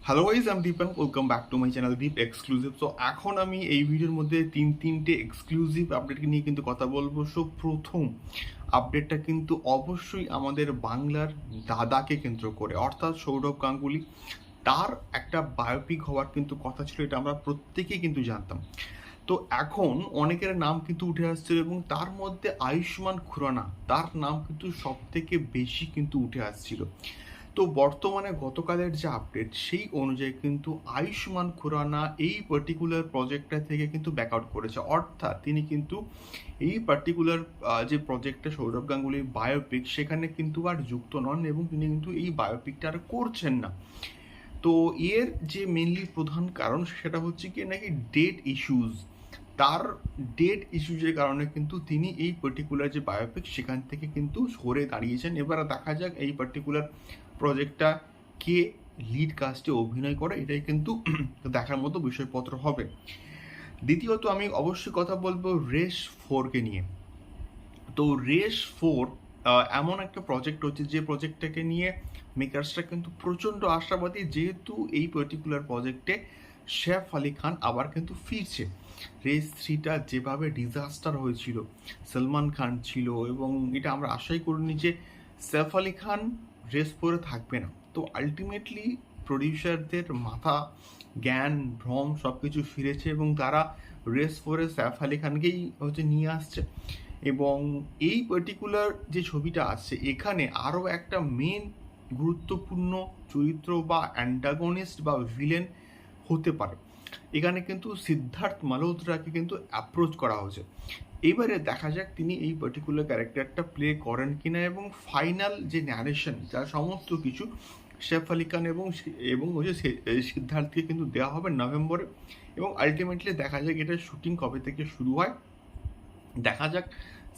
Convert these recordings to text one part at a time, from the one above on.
Hello guys, আমি Deepak. Welcome back to my channel Deep exclusive. So এখন আমি এই ভিডিওর মধ্যে তিনটে এক্সক্লুসিভ আপডেটকে নিয়ে কিন্তু কথা বলবো। সো প্রথম আপডেটটা কিন্তু অবশ্যই আমাদের বাংলার দাদাকে কেন্দ্র করে, অর্থাৎ সৌরভ গাঙ্গুলি। তার একটা বায়োপিক হওয়ার কিন্তু কথা ছিল, এটা আমরা প্রত্যেকেই কিন্তু জানতাম। তো এখন অনেকের নাম কিন্তু উঠে আসছিল এবং তার মধ্যে আয়ুষ্মান খুরানা, তার নাম কিন্তু সব থেকে বেশি কিন্তু উঠে আসছিল। তো বর্তমানে গতকালের যে আপডেট সেই অনুযায়ী কিন্তু আয়ুষ্মান খুরানা এই পার্টিকুলার প্রজেক্টটা থেকে কিন্তু ব্যাক আউট করেছে, অর্থাৎ তিনি কিন্তু এই পার্টিকুলার যে প্রজেক্টটা সৌরভ গাঙ্গুলির বায়োপিক সেখানে কিন্তু আর যুক্ত নন এবং তিনি কিন্তু এই বায়োপিকটা আর করছেন না। তো এর যে মেনলি প্রধান কারণ সেটা হচ্ছে কি নাকি ডেট ইস্যুজ। তার ডেট ইস্যুজের কারণে কিন্তু তিনি এই পার্টিকুলার যে বায়োপিক সেখান থেকে কিন্তু সরে দাঁড়িয়েছেন। এবার দেখা যাক এই পার্টিকুলার প্রজেক্টটা কে লিড কাস্টে অভিনয় করে, এটাই কিন্তু দেখার মতো বিষয়পত্র হবে। দ্বিতীয়ত আমি অবশ্যই কথা বলবো রেস 4কে নিয়ে। তো রেস 4 এমন একটা প্রজেক্ট হচ্ছে যে প্রজেক্টটাকে নিয়ে মেকার্সরা কিন্তু প্রচণ্ড আশাবাদী, যেহেতু এই পার্টিকুলার প্রজেক্টে সৈফ আলী খান আবার কিন্তু ফিরছে। রেস 3টা যেভাবে ডিজাস্টার হয়েছিল, সলমান খান ছিল এবং এটা আমরা আশাই করিনি যে সৈফ আলী খান রেস 4-এ থাকবে না। তো আলটিমেটলি প্রডিউসারদের মাথা জ্ঞান ভ্রম সব কিছু ফিরেছে এবং তারা রেস 4-এ সৈফ আলী খানকেই হচ্ছে নিয়ে আসছে। এবং এই পার্টিকুলার যে ছবিটা আসছে এখানে আরও একটা মেন গুরুত্বপূর্ণ চরিত্র বা অ্যান্টাগনিস্ট বা ভিলেন হতে পারে। এখানে কিন্তু সিদ্ধার্থ মালহোত্রাকে কিন্তু অ্যাপ্রোচ করা হয়েছে। এবারে দেখা যাক তিনি এই পার্টিকুলার ক্যারেক্টারটা প্লে করেন কিনা এবং ফাইনাল যে ন্যারেশন যা সমস্ত কিছু সৈফ আলী খান এবং সিদ্ধার্থকে কিন্তু দেওয়া হবে নভেম্বরে। এবং আলটিমেটলি দেখা যাক এটা শুটিং কবে থেকে শুরু হয়। দেখা যাক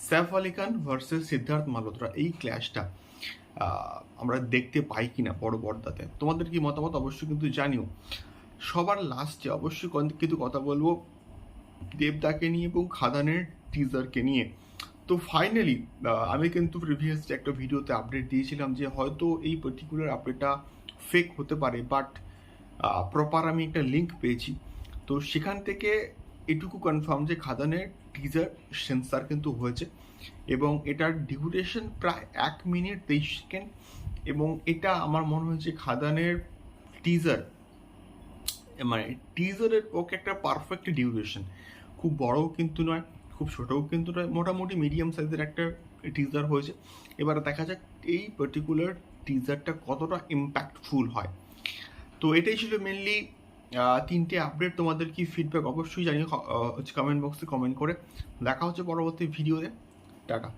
সৈফ আলী খান ভার্সেস সিদ্ধার্থ মালহোত্রা এই ক্ল্যাশটা আমরা দেখতে পাই কিনা বড় পর্দাতে। তোমাদের কি মতামত অবশ্যই কিন্তু জানিও। সবার লাস্টে অবশ্যই কিন্তু কথা বলবো দেবদাকে নিয়ে এবং খাদানের টিজারকে নিয়ে। তো ফাইনালি আমি কিন্তু প্রিভিয়াসলি একটা ভিডিওতে আপডেট দিয়েছিলাম যে হয়তো এই পার্টিকুলার আপডেটটা ফেক হতে পারে, বাট প্রপার আমি একটা লিঙ্ক পেয়েছি। তো সেখান থেকে এটুকু কনফার্ম যে খাদানের টিজার সেন্সার কিন্তু হয়েছে এবং এটার ডিউরেশন প্রায় 1 মিনিট 23 সেকেন্ড। এবং এটা আমার মনে হয়েছে খাদানের টিজার, মানে টিজারের পক্ষে একটা পারফেক্ট ডিউরেশন। খুব বড়ও কিন্তু নয়, খুব ছোটও কিন্তু নয়, মোটামুটি মিডিয়াম সাইজের একটা টিজার হয়েছে। এবার দেখা যাক এই পার্টিকুলার টিজারটা কতটা ইম্প্যাক্টফুল হয়। তো এটাই ছিল মেনলি তিনটে আপডেট। তোমাদের কি ফিডব্যাক অবশ্যই জানিও কমেন্ট বক্সে কমেন্ট করে। দেখা হচ্ছে পরবর্তী ভিডিওতে। টাটা।